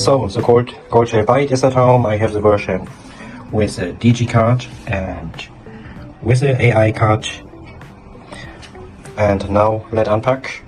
So the Goldshell Byte is at home. I have the version with a DG card and with the AI card. And now let's unpack.